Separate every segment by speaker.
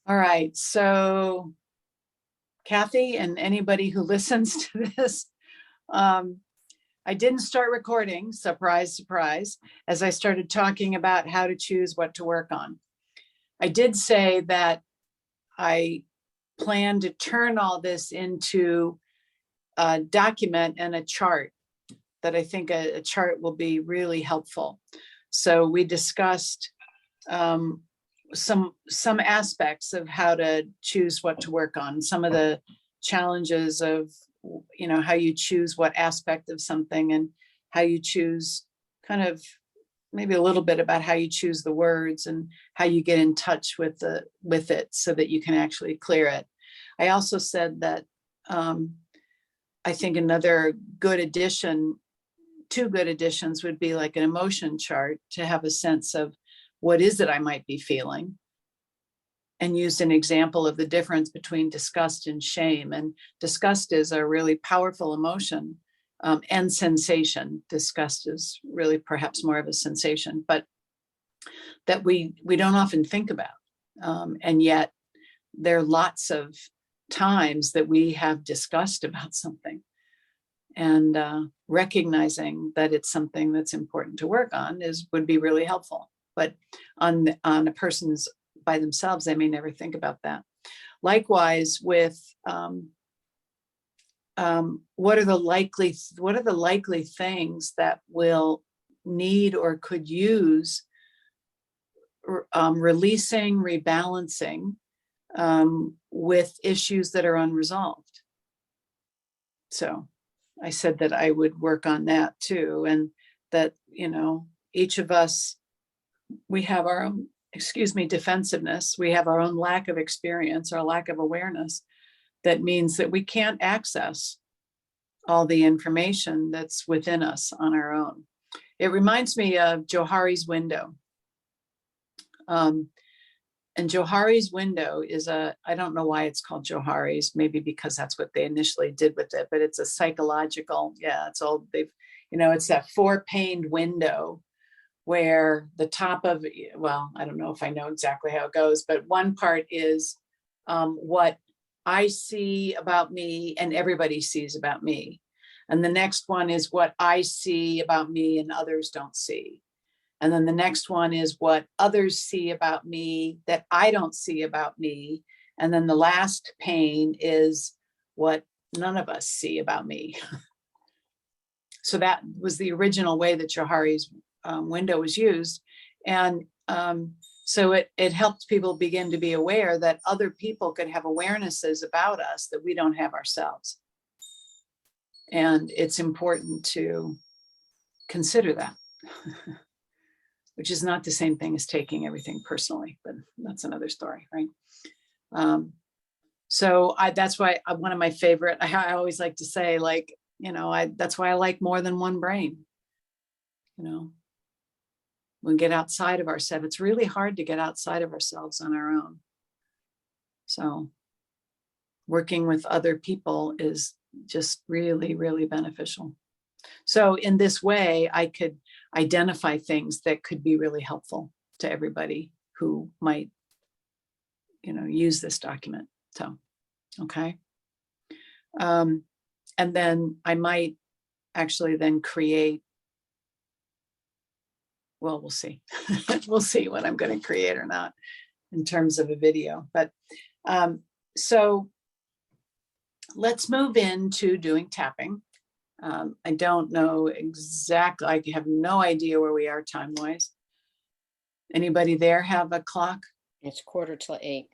Speaker 1: All right, so Kathy and anybody who listens to this, I didn't start recording, surprise, surprise, as I started talking about how to choose what to work on. I did say that I plan to turn all this into a document and a chart, that I think a chart will be really helpful. So we discussed some aspects of how to choose what to work on, some of the challenges of how you choose what aspect of something, and how you choose, kind of maybe a little bit about how you choose the words and how you get in touch with it so that you can actually clear it. I also said that I think another good addition, two good additions, would be like an emotion chart to have a sense of what is it I might be feeling, and used an example of the difference between disgust and shame. And disgust is a really powerful emotion, and sensation. Disgust is really perhaps more of a sensation, but that we don't often think about. And yet there are lots of times that we have disgust about something, and recognizing that it's something that's important to work on would be really helpful. But on a person's by themselves, they may never think about that. Likewise with what are the likely things that will need or could use releasing, rebalancing, with issues that are unresolved. So I said that I would work on that too, and that each of us, we have our own, defensiveness. We have our own lack of experience, our lack of awareness. That means that we can't access all the information that's within us on our own. It reminds me of Johari's window. And Johari's window is I don't know why it's called Johari's, maybe because that's what they initially did with it, but it's a psychological, it's old, it's that 4-paned window where the top of, well, I don't know if I know exactly how it goes, but one part is what I see about me and everybody sees about me. And the next one is what I see about me and others don't see. And then the next one is what others see about me that I don't see about me. And then the last pane is what none of us see about me. So that was the original way that Johari's window was used. And so it helps people begin to be aware that other people could have awarenesses about us that we don't have ourselves. And it's important to consider that. Which is not the same thing as taking everything personally, but that's another story, right? So that's why one of my favorite, I always like to say, like, that's why I like more than one brain. We get outside of ourselves. It's really hard to get outside of ourselves on our own. So working with other people is just really, really beneficial. So in this way, I could identify things that could be really helpful to everybody who might, use this document. So, okay. And then I might actually then create, well, we'll see. We'll see what I'm going to create or not in terms of a video. But so let's move into doing tapping. I don't know exactly, I have no idea where we are time-wise. Anybody there have a clock?
Speaker 2: It's 7:45.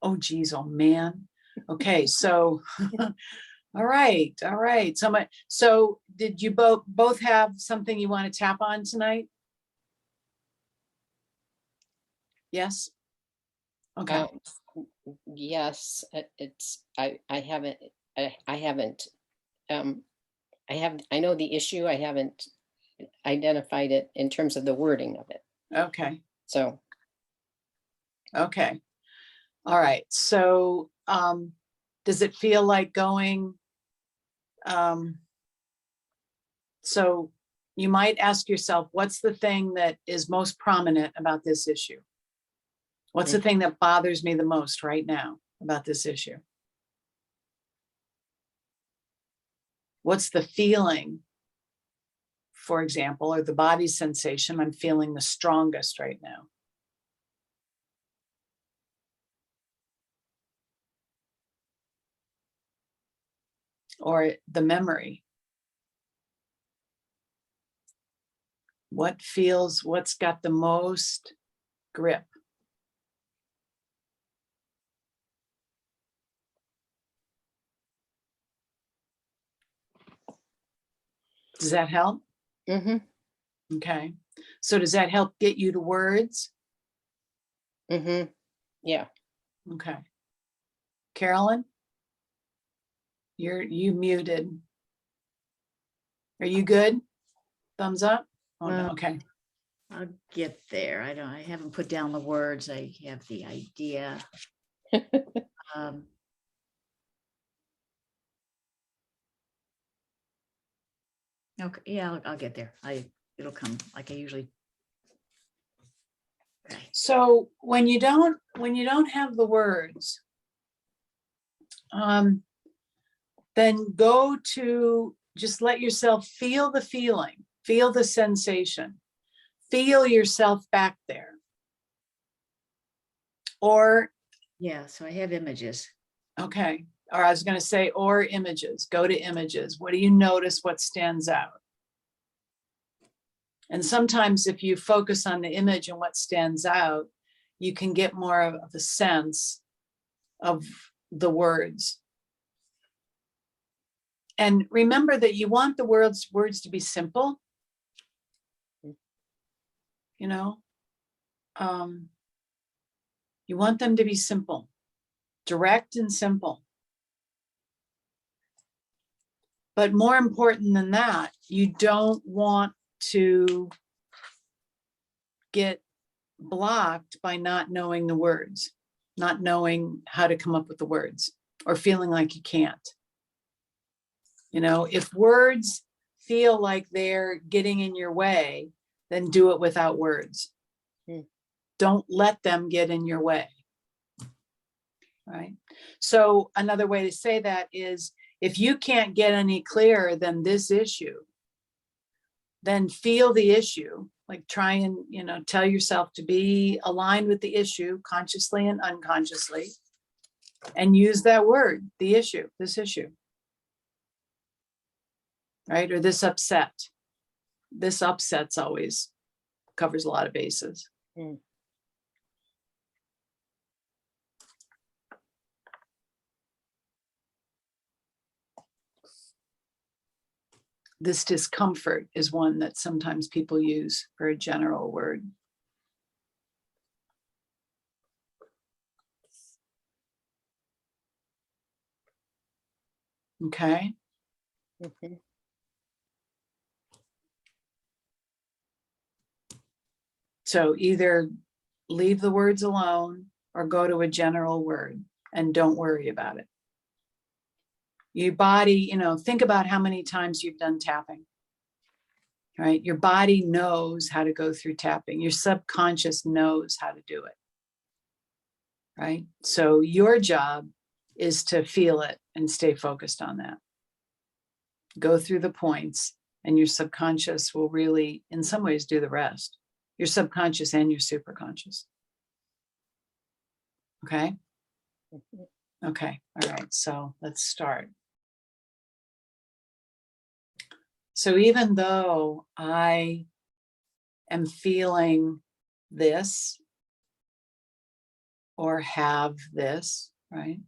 Speaker 1: Oh, geez, oh man. Okay, so, all right. So did you both have something you want to tap on tonight? Yes? Okay.
Speaker 2: Yes, I know the issue. I haven't identified it in terms of the wording of it.
Speaker 1: Okay.
Speaker 2: So.
Speaker 1: Okay. All right. So does it feel like going? So you might ask yourself, what's the thing that is most prominent about this issue? What's the thing that bothers me the most right now about this issue? What's the feeling, for example, or the body sensation I'm feeling the strongest right now? Or the memory. What's got the most grip? Does that help?
Speaker 2: Mm-hmm.
Speaker 1: Okay. So does that help get you to words?
Speaker 2: Mm-hmm. Yeah.
Speaker 1: Okay. Carolyn? You muted. Are you good? Thumbs up? Oh, no. Okay.
Speaker 3: I'll get there. I haven't put down the words. I have the idea. Um, okay, yeah, I'll get there. It'll come like I usually. Okay.
Speaker 1: So when you don't have the words, then go to just let yourself feel the feeling, feel the sensation, feel yourself back there. Or,
Speaker 3: Yeah, so I have images.
Speaker 1: okay, or I was going to say, or images, go to images. What do you notice? What stands out? And sometimes if you focus on the image and what stands out, you can get more of a sense of the words. And remember that you want the words to be simple. You know, you want them to be simple, direct and simple. But more important than that, you don't want to get blocked by not knowing the words, not knowing how to come up with the words, or feeling like you can't. You know, if words feel like they're getting in your way, then do it without words. Don't let them get in your way. Right? So another way to say that is, if you can't get any clearer than this issue, then feel the issue, like try and, tell yourself to be aligned with the issue consciously and unconsciously, and use that word, the issue, this issue. Right? Or this upset. This upset's always covers a lot of bases. This discomfort is one that sometimes people use for a general word. Okay.
Speaker 2: Mm-hmm.
Speaker 1: So either leave the words alone or go to a general word and don't worry about it. Your body, think about how many times you've done tapping, right? Your body knows how to go through tapping. Your subconscious knows how to do it, right? So your job is to feel it and stay focused on that. Go through the points, and your subconscious will really, in some ways, do the rest. Your subconscious and your superconscious. Okay? Okay, all right, so let's start. So even though I am feeling this or have this, right?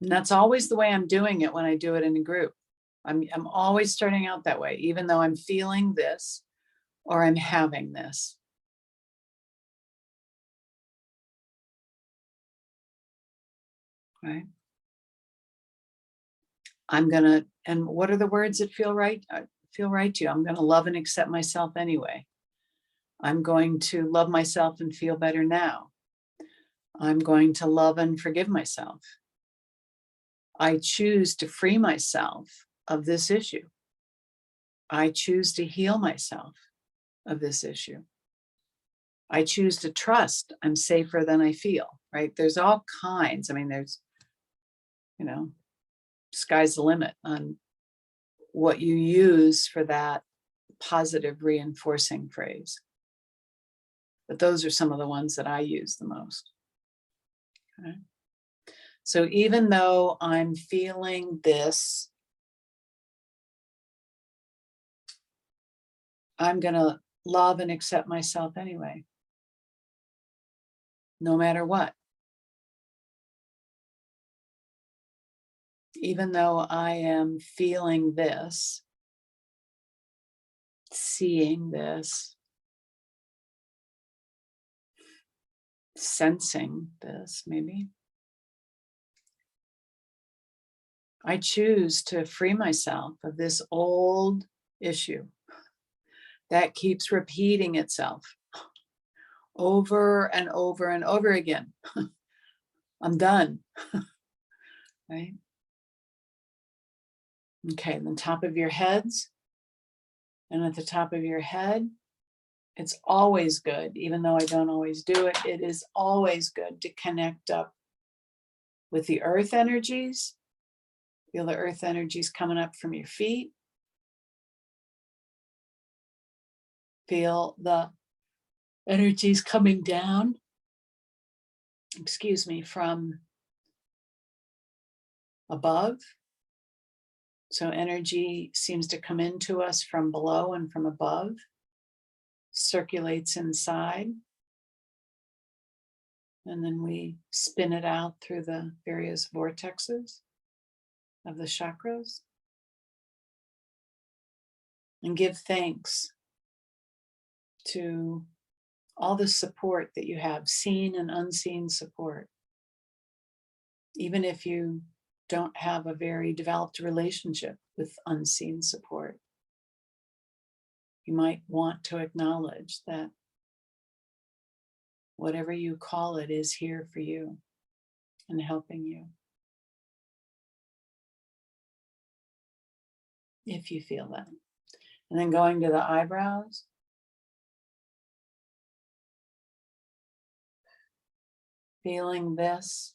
Speaker 1: And that's always the way I'm doing it when I do it in a group. I'm always starting out that way, even though I'm feeling this or I'm having this. Right? I'm gonna, and what are the words that feel right? Feel right to you? I'm gonna love and accept myself anyway. I'm going to love myself and feel better now. I'm going to love and forgive myself. I choose to free myself of this issue. I choose to heal myself. of this issue. I choose to trust I'm safer than I feel, right? There's all kinds. I mean, there's, sky's the limit on what you use for that positive reinforcing phrase. But those are some of the ones that I use the most. Okay. So even though I'm feeling this, I'm going to love and accept myself anyway, no matter what. Even though I am feeling this, seeing this, sensing this, maybe, I choose to free myself of this old issue that keeps repeating itself over and over and over again. I'm done. Right? Okay, and the top of your heads. And at the top of your head, it's always good, even though I don't always do it, it is always good to connect up with the earth energies. Feel the earth energies coming up from your feet. Feel the energies coming down, from above. So energy seems to come into us from below and from above, circulates inside, and then we spin it out through the various vortexes of the chakras. And give thanks to all the support that you have, seen and unseen support. Even if you don't have a very developed relationship with unseen support, you might want to acknowledge that whatever you call it is here for you and helping you. If you feel that. And then going to the eyebrows. Feeling this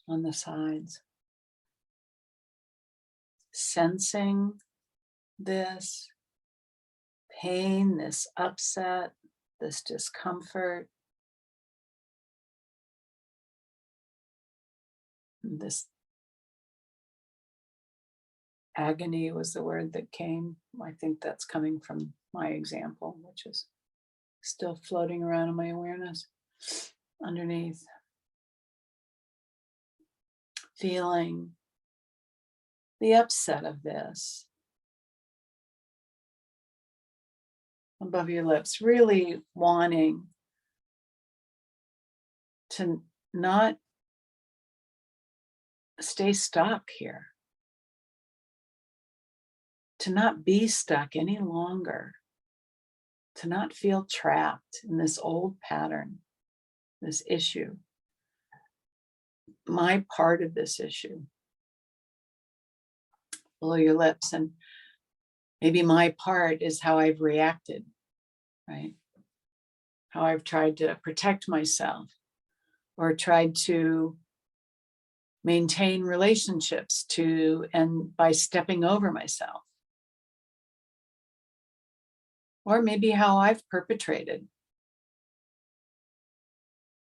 Speaker 1: on the sides. Sensing this pain, this upset, this discomfort, this agony was the word that came. I think that's coming from my example, which is still floating around in my awareness underneath. Feeling the upset of this above your lips, really wanting to not stay stuck here, to not be stuck any longer, to not feel trapped in this old pattern, this issue, my part of this issue. Below your lips, and maybe my part is how I've reacted, right? How I've tried to protect myself or tried to maintain relationships and by stepping over myself. Or maybe how I've perpetrated.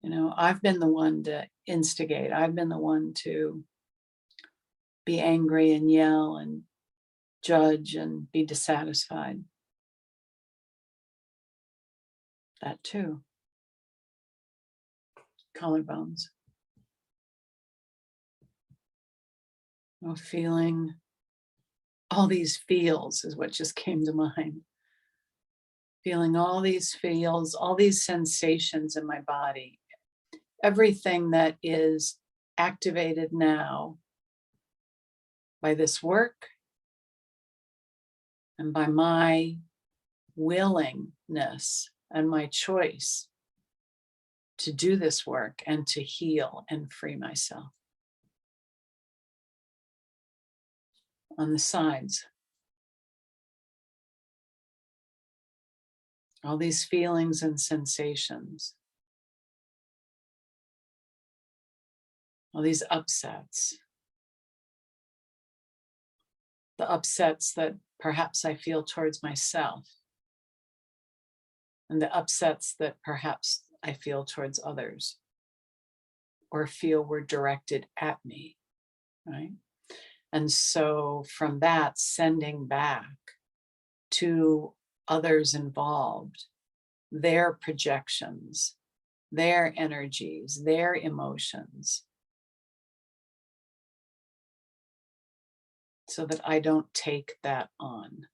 Speaker 1: I've been the one to instigate. I've been the one to be angry and yell and judge and be dissatisfied. That too. Collarbones. Feeling all these feels is what just came to mind. Feeling all these feels, all these sensations in my body. Everything that is activated now by this work and by my willingness and my choice to do this work and to heal and free myself. On the sides, all these feelings and sensations, all these upsets, the upsets that perhaps I feel towards myself, and the upsets that perhaps I feel towards others, or feel were directed at me, right? And so from that, sending back to others involved, their projections, their energies, their emotions, so that I don't take that on.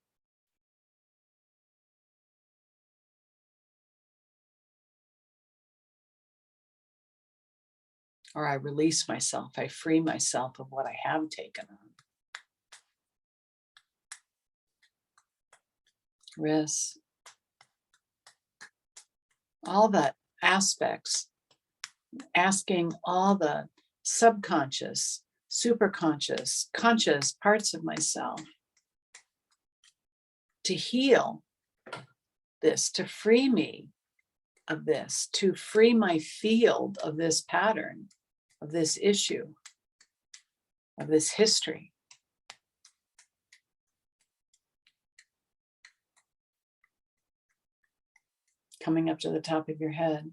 Speaker 1: Or I release myself, I free myself of what I have taken on. Wrists, all the aspects, asking all the subconscious, superconscious, conscious parts of myself to heal this, to free me of this, to free my field of this pattern, of this issue, of this history. Coming up to the top of your head.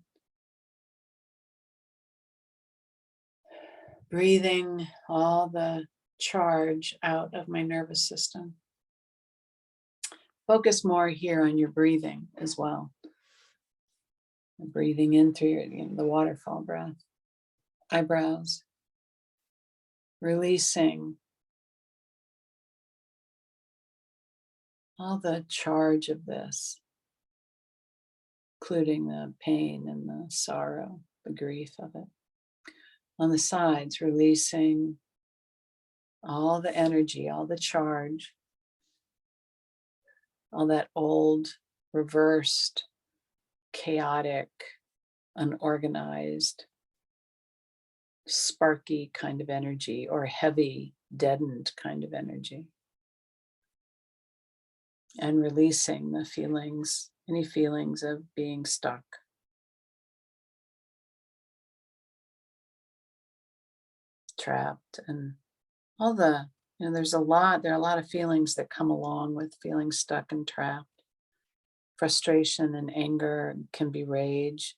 Speaker 1: Breathing all the charge out of my nervous system. Focus more here on your breathing as well. Breathing in through the waterfall breath. Eyebrows. Releasing all the charge of this, including the pain and the sorrow, the grief of it. On the sides, releasing all the energy, all the charge, all that old, reversed, chaotic, unorganized, sparky kind of energy, or heavy, deadened kind of energy. And releasing the feelings, any feelings of being stuck. Trapped, and all the, there are a lot of feelings that come along with feeling stuck and trapped. Frustration and anger can be rage,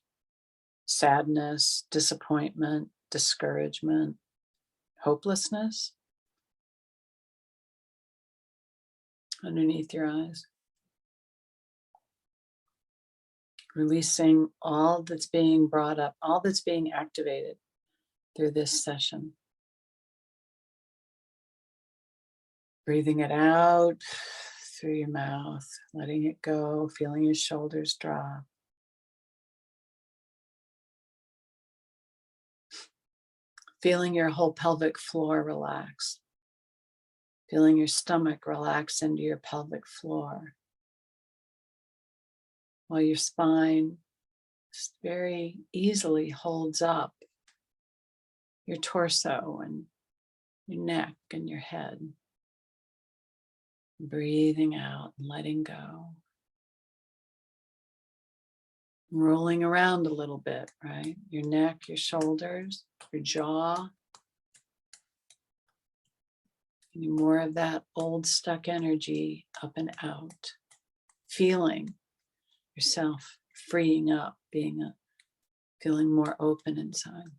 Speaker 1: sadness, disappointment, discouragement, hopelessness. Underneath your eyes. Releasing all that's being brought up, all that's being activated through this session. Breathing it out through your mouth, letting it go, feeling your shoulders drop. Feeling your whole pelvic floor relax. Feeling your stomach relax into your pelvic floor. While your spine just very easily holds up your torso and your neck and your head. Breathing out and letting go. Rolling around a little bit, right? Your neck, your shoulders, your jaw. Any more of that old stuck energy up and out. Feeling yourself freeing up, feeling more open inside.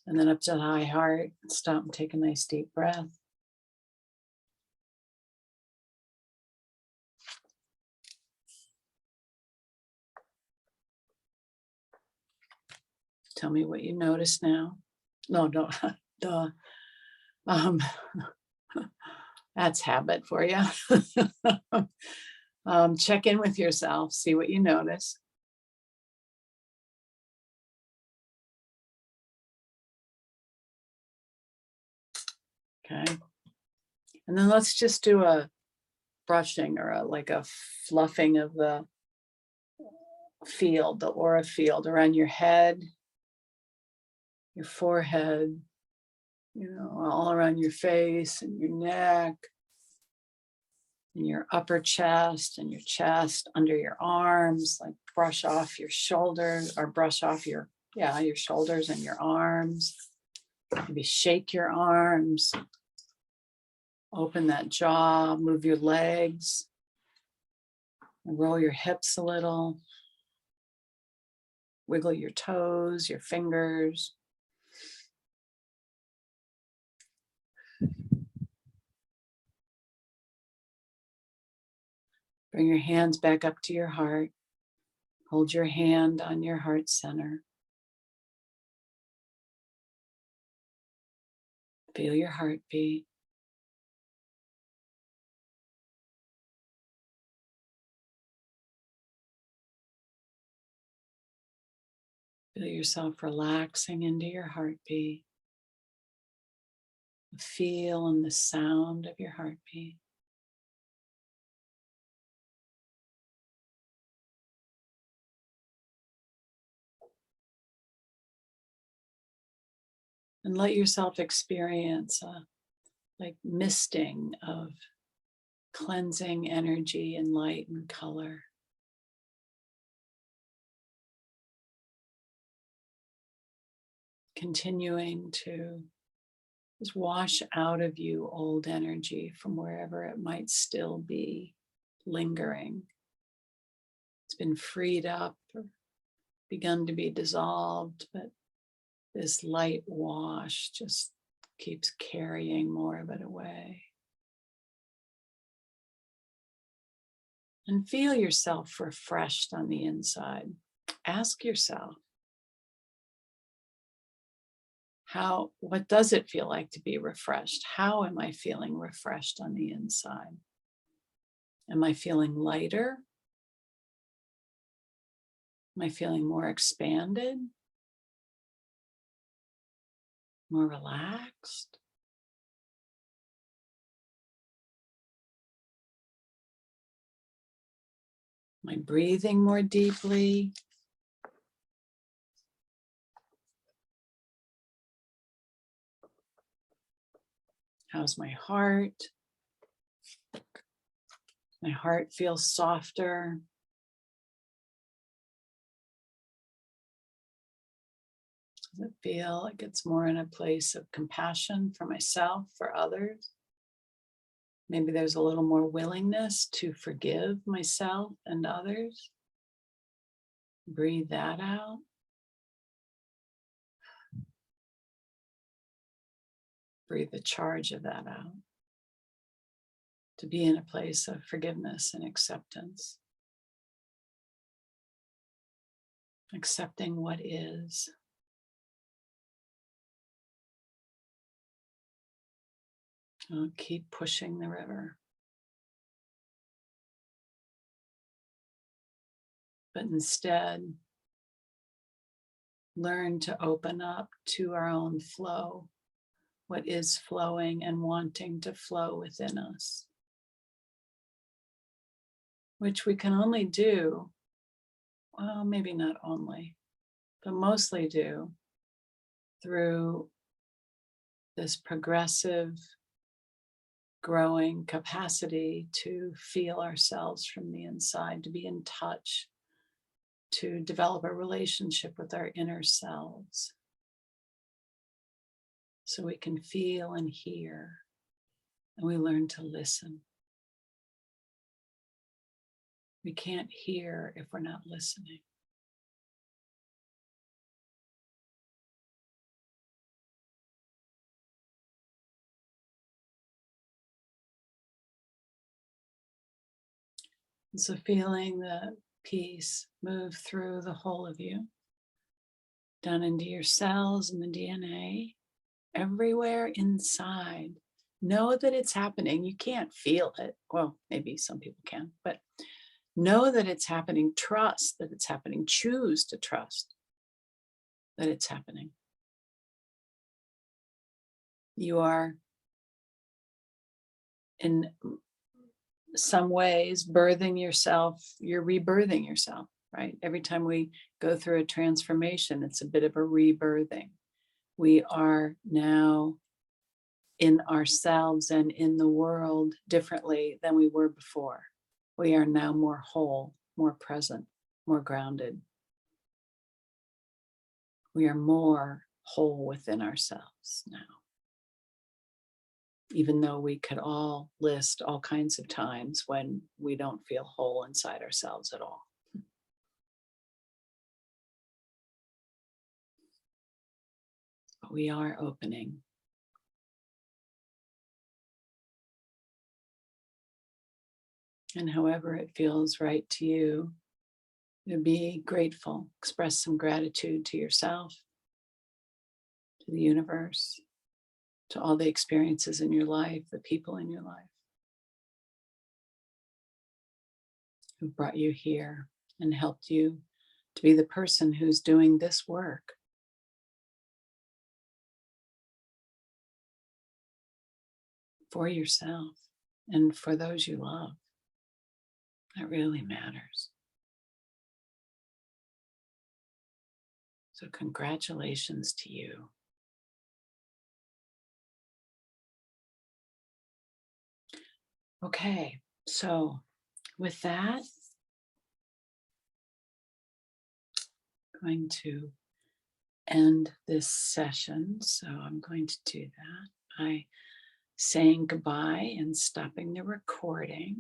Speaker 1: And then up to the high heart, stop and take a nice deep breath. Tell me what you notice now. No, duh. That's habit for you. Check in with yourself, see what you notice. Okay. And then let's just do a brushing or like a fluffing of the field, the aura field around your head, your forehead, all around your face and your neck, in your upper chest and your chest, under your arms, like brush off your shoulders or brush off your shoulders and your arms. Maybe shake your arms, open that jaw, move your legs, and roll your hips a little. Wiggle your toes, your fingers. Bring your hands back up to your heart. Hold your hand on your heart center. Feel your heartbeat. Feel yourself relaxing into your heartbeat. The feel and the sound of your heartbeat. And let yourself experience a like misting of cleansing energy and light and color. Continuing to just wash out of you old energy from wherever it might still be lingering. It's been freed up or begun to be dissolved, but this light wash just keeps carrying more of it away. And feel yourself refreshed on the inside. Ask yourself, what does it feel like to be refreshed? How am I feeling refreshed on the inside? Am I feeling lighter? Am I feeling more expanded? More relaxed? Am I breathing more deeply? How's my heart? My heart feels softer. Does it feel like it's more in a place of compassion for myself, for others? Maybe there's a little more willingness to forgive myself and others. Breathe that out. Breathe the charge of that out. To be in a place of forgiveness and acceptance. Accepting what is. I'll keep pushing the river. But instead, learn to open up to our own flow, what is flowing and wanting to flow within us, which we can only do, well, maybe not only, but mostly do through this progressive, growing capacity to feel ourselves from the inside, to be in touch, to develop a relationship with our inner selves. So we can feel and hear, and we learn to listen. We can't hear if we're not listening. And so feeling the peace move through the whole of you, down into your cells and the DNA, everywhere inside. Know that it's happening. You can't feel it. Well, maybe some people can, but know that it's happening. Trust that it's happening. Choose to trust that it's happening. You are, in some ways, birthing yourself. You're rebirthing yourself, right? Every time we go through a transformation, it's a bit of a rebirthing. We are now in ourselves and in the world differently than we were before. We are now more whole, more present, more grounded. We are more whole within ourselves now. Even though we could all list all kinds of times when we don't feel whole inside ourselves at all. But we are opening. And however it feels right to you, to be grateful, express some gratitude to yourself, to the universe, to all the experiences in your life, the people in your life who brought you here and helped you to be the person who's doing this work. For yourself and for those you love. That really matters. So congratulations to you. Okay, so with that, I'm going to end this session. So I'm going to do that by saying goodbye and stopping the recording.